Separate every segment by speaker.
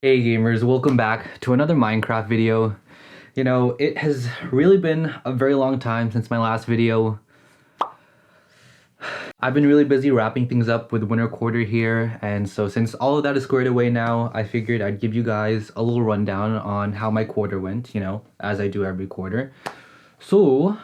Speaker 1: Hey gamers, welcome back to another Minecraft video. It has really been a very long time since my last video. I've been really busy wrapping things up with winter quarter here, and so since all of that is squared away now, I figured I'd give you guys a little rundown on how my quarter went, as I do every quarter. So,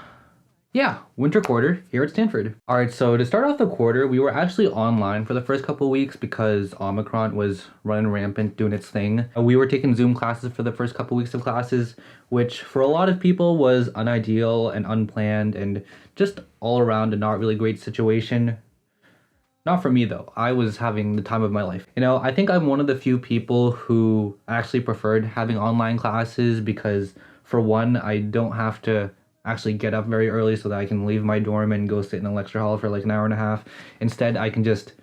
Speaker 1: yeah, winter quarter here at Stanford. All right, so to start off the quarter, we were actually online for the first couple of weeks because Omicron was running rampant, doing its thing. We were taking Zoom classes for the first couple of weeks of classes, which for a lot of people was unideal and unplanned and just all around a not really great situation. Not for me though. I was having the time of my life. I think I'm one of the few people who actually preferred having online classes because for one, I don't have to actually get up very early so that I can leave my dorm and go sit in the lecture hall for like an hour and a half. Instead, I can just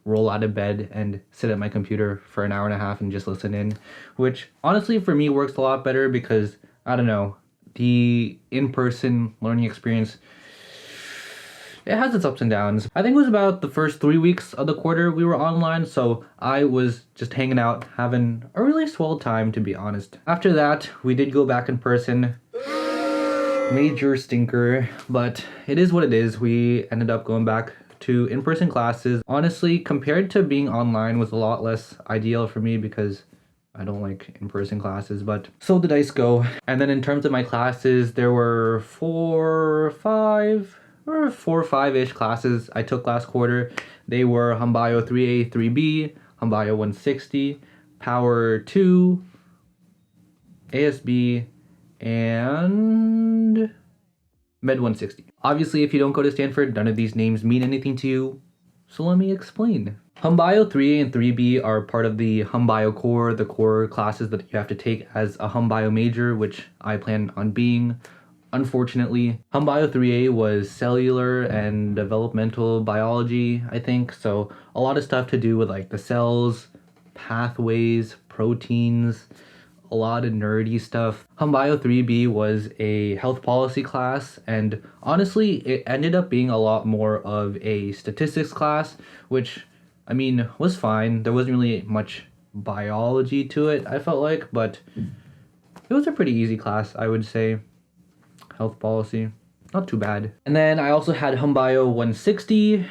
Speaker 1: roll out of bed and sit at my computer for an hour and a half and just listen in, which honestly for me works a lot better because, I don't know, the in-person learning experience, it has its ups and downs. I think it was about the first 3 weeks of the quarter we were online, so I was just hanging out, having a really swell time, to be honest. After that, we did go back in person. Major stinker, but it is what it is. We ended up going back to in-person classes. Honestly, compared to being online was a lot less ideal for me because I don't like in-person classes, but so the dice go. And then in terms of my classes, there were four or five-ish classes I took last quarter. They were Humbio 3A, 3B, Humbio 160, Power 2, ASB, and Med 160. Obviously, if you don't go to Stanford, none of these names mean anything to you, so let me explain. Humbio 3A and 3B are part of the Humbio core, the core classes that you have to take as a Humbio major, which I plan on being. Unfortunately, Humbio 3A was cellular and developmental biology, I think, so a lot of stuff to do with like the cells, pathways, proteins, a lot of nerdy stuff. Humbio 3B was a health policy class, and honestly, it ended up being a lot more of a statistics class, which, I mean, was fine. There wasn't really much biology to it, I felt like, but it was a pretty easy class, I would say. Health policy, not too bad. And then I also had Humbio 160.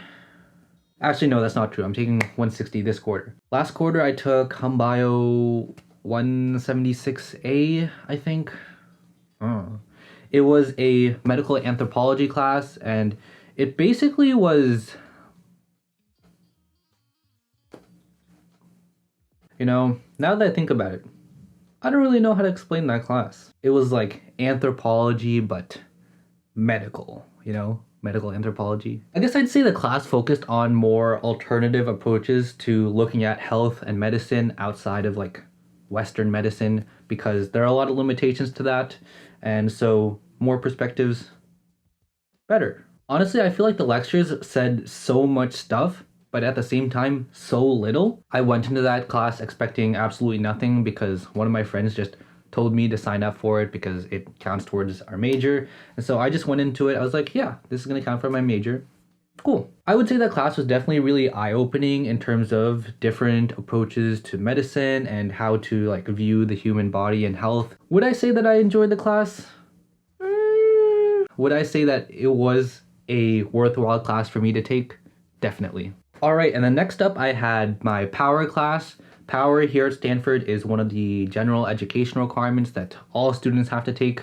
Speaker 1: Actually, no, that's not true. I'm taking 160 this quarter. Last quarter, I took Humbio 176A, I think. It was a medical anthropology class, and it basically was, now that I think about it, I don't really know how to explain that class. It was like anthropology, but medical, medical anthropology. I guess I'd say the class focused on more alternative approaches to looking at health and medicine outside of like Western medicine, because there are a lot of limitations to that, and so more perspectives, better. Honestly, I feel like the lectures said so much stuff, but at the same time, so little. I went into that class expecting absolutely nothing because one of my friends just told me to sign up for it because it counts towards our major, and so I just went into it. I was like, yeah, this is gonna count for my major. Cool. I would say that class was definitely really eye-opening in terms of different approaches to medicine and how to like view the human body and health. Would I say that I enjoyed the class? Would I say that it was a worthwhile class for me to take? Definitely. All right, and then next up I had my power class. Power here at Stanford is one of the general education requirements that all students have to take.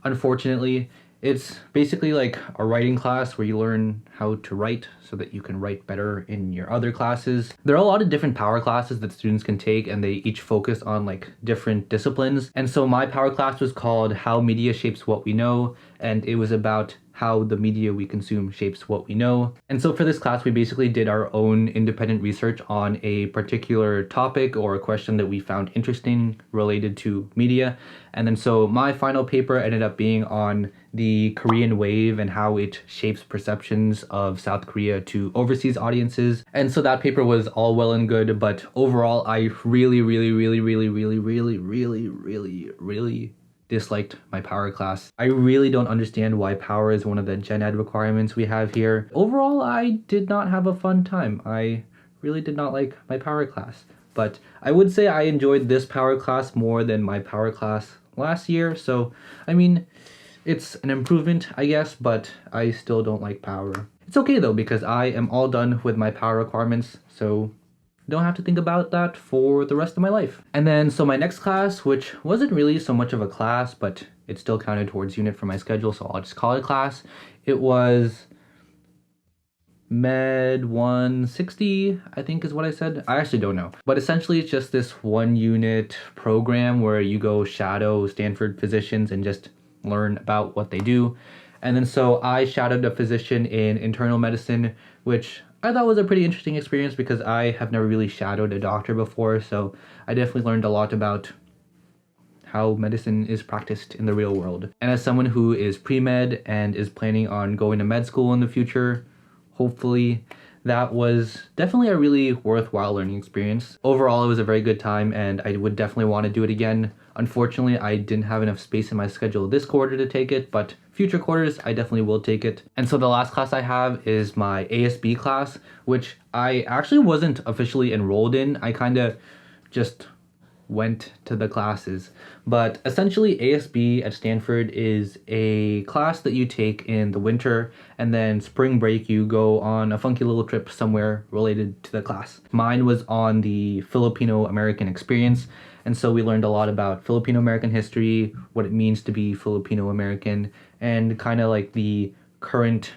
Speaker 1: Unfortunately, it's basically like a writing class where you learn how to write so that you can write better in your other classes. There are a lot of different power classes that students can take, and they each focus on like different disciplines. And so my power class was called How Media Shapes What We Know, and it was about how the media we consume shapes what we know. And so for this class, we basically did our own independent research on a particular topic or a question that we found interesting related to media. And then so my final paper ended up being on the Korean wave and how it shapes perceptions of South Korea to overseas audiences. And so that paper was all well and good, but overall, I really disliked my power class. I really don't understand why power is one of the gen ed requirements we have here. Overall, I did not have a fun time. I really did not like my power class. but I would say I enjoyed this power class more than my power class last year. So, I mean, it's an improvement, I guess, but I still don't like power. It's okay though, because I am all done with my power requirements, so don't have to think about that for the rest of my life. And then, so my next class, which wasn't really so much of a class, but it still counted towards unit for my schedule, so I'll just call it class. It was Med 160, I think is what I said. I actually don't know. But essentially it's just this 1 unit program where you go shadow Stanford physicians and just learn about what they do. And then so I shadowed a physician in internal medicine, which I thought was a pretty interesting experience because I have never really shadowed a doctor before. So I definitely learned a lot about how medicine is practiced in the real world. And as someone who is pre-med and is planning on going to med school in the future, hopefully, that was definitely a really worthwhile learning experience. Overall, it was a very good time and I would definitely want to do it again. Unfortunately, I didn't have enough space in my schedule this quarter to take it, but future quarters, I definitely will take it. And so the last class I have is my ASB class, which I actually wasn't officially enrolled in. I kind of just went to the classes. But essentially ASB at Stanford is a class that you take in the winter, and then spring break you go on a funky little trip somewhere related to the class. Mine was on the Filipino American experience, and so we learned a lot about Filipino American history, what it means to be Filipino American, and kind of like the current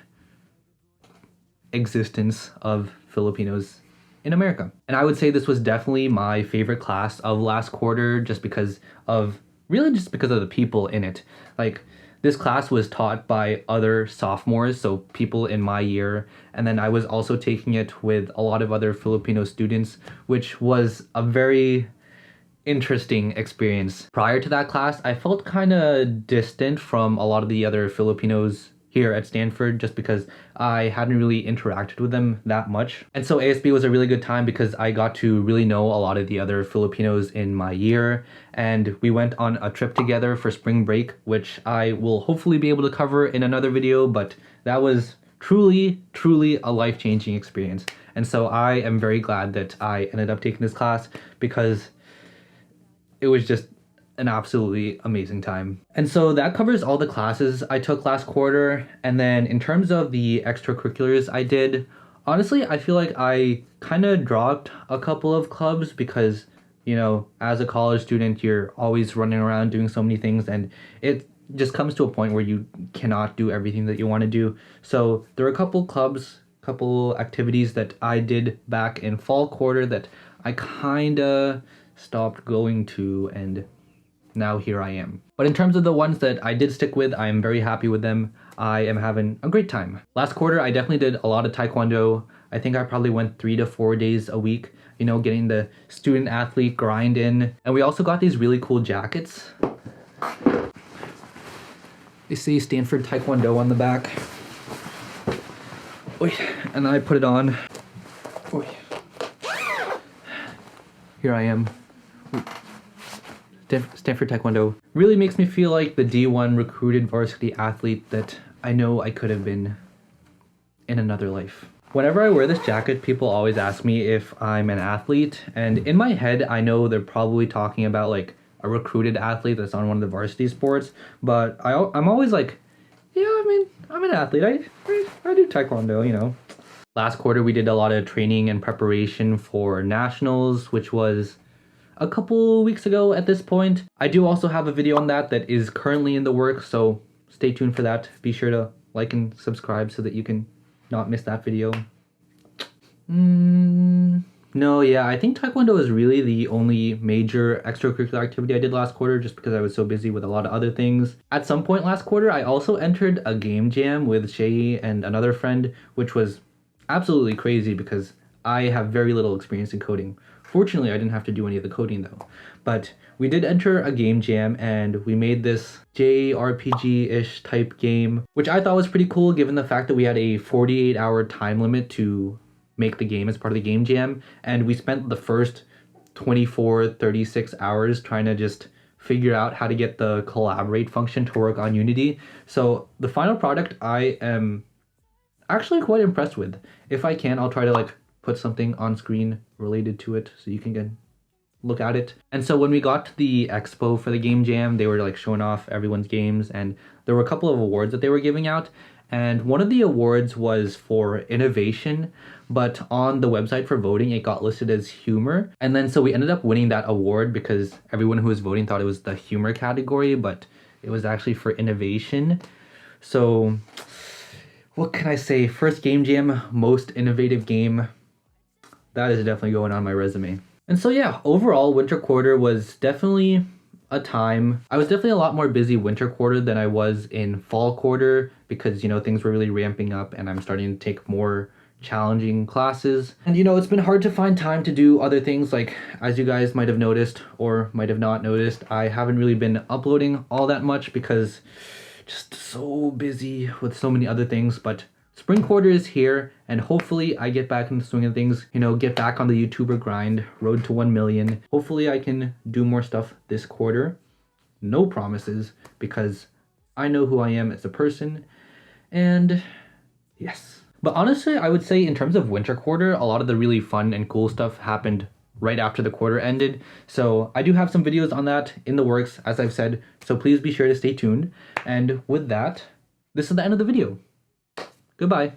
Speaker 1: existence of Filipinos in America. And I would say this was definitely my favorite class of last quarter, just because of the people in it. Like, this class was taught by other sophomores, so people in my year, and then I was also taking it with a lot of other Filipino students, which was a very interesting experience. Prior to that class, I felt kind of distant from a lot of the other Filipinos here at Stanford, just because I hadn't really interacted with them that much. And so ASB was a really good time because I got to really know a lot of the other Filipinos in my year, and we went on a trip together for spring break, which I will hopefully be able to cover in another video, but that was truly a life-changing experience. And so I am very glad that I ended up taking this class because it was just an absolutely amazing time. And so that covers all the classes I took last quarter. And then in terms of the extracurriculars I did, honestly, I feel like I kind of dropped a couple of clubs because, you know, as a college student, you're always running around doing so many things, and it just comes to a point where you cannot do everything that you want to do. So there are a couple clubs, couple activities that I did back in fall quarter that I kind of stopped going to, and now here I am. But in terms of the ones that I did stick with, I am very happy with them. I am having a great time. Last quarter, I definitely did a lot of Taekwondo. I think I probably went 3 to 4 days a week, you know, getting the student athlete grind in. And we also got these really cool jackets. They say Stanford Taekwondo on the back. Wait, and I put it on. Wait. Here I am. Stanford Taekwondo really makes me feel like the D1 recruited varsity athlete that I know I could have been in another life. Whenever I wear this jacket, people always ask me if I'm an athlete, and in my head, I know they're probably talking about like a recruited athlete that's on one of the varsity sports, but I'm always like, yeah, I mean, I'm an athlete. I do Taekwondo, you know. Last quarter, we did a lot of training and preparation for nationals, which was a couple weeks ago at this point. I do also have a video on that is currently in the works, so stay tuned for that. Be sure to like and subscribe so that you can not miss that video. No, yeah, I think Taekwondo is really the only major extracurricular activity I did last quarter, just because I was so busy with a lot of other things. At some point last quarter, I also entered a game jam with Shay and another friend, which was absolutely crazy because I have very little experience in coding. Fortunately, I didn't have to do any of the coding though. But we did enter a game jam and we made this JRPG-ish type game, which I thought was pretty cool given the fact that we had a 48-hour time limit to make the game as part of the game jam. And we spent the first 36 hours trying to just figure out how to get the collaborate function to work on Unity. So the final product I am actually quite impressed with. If I can, I'll try to like put something on screen related to it so you can look at it. And so when we got to the expo for the game jam, they were like showing off everyone's games, and there were a couple of awards that they were giving out. And one of the awards was for innovation, but on the website for voting, it got listed as humor. And then so we ended up winning that award because everyone who was voting thought it was the humor category, but it was actually for innovation. So what can I say? First game jam, most innovative game. That is definitely going on my resume. And so yeah, overall, winter quarter was definitely a time. I was definitely a lot more busy winter quarter than I was in fall quarter because, you know, things were really ramping up and I'm starting to take more challenging classes. And, you know, it's been hard to find time to do other things. Like, as you guys might have noticed or might have not noticed, I haven't really been uploading all that much because just so busy with so many other things. But spring quarter is here, and hopefully I get back in the swing of things, you know, get back on the YouTuber grind, road to 1 million. Hopefully I can do more stuff this quarter. No promises, because I know who I am as a person, and yes. But honestly, I would say in terms of winter quarter, a lot of the really fun and cool stuff happened right after the quarter ended. So I do have some videos on that in the works, as I've said, so please be sure to stay tuned. And with that, this is the end of the video. Goodbye.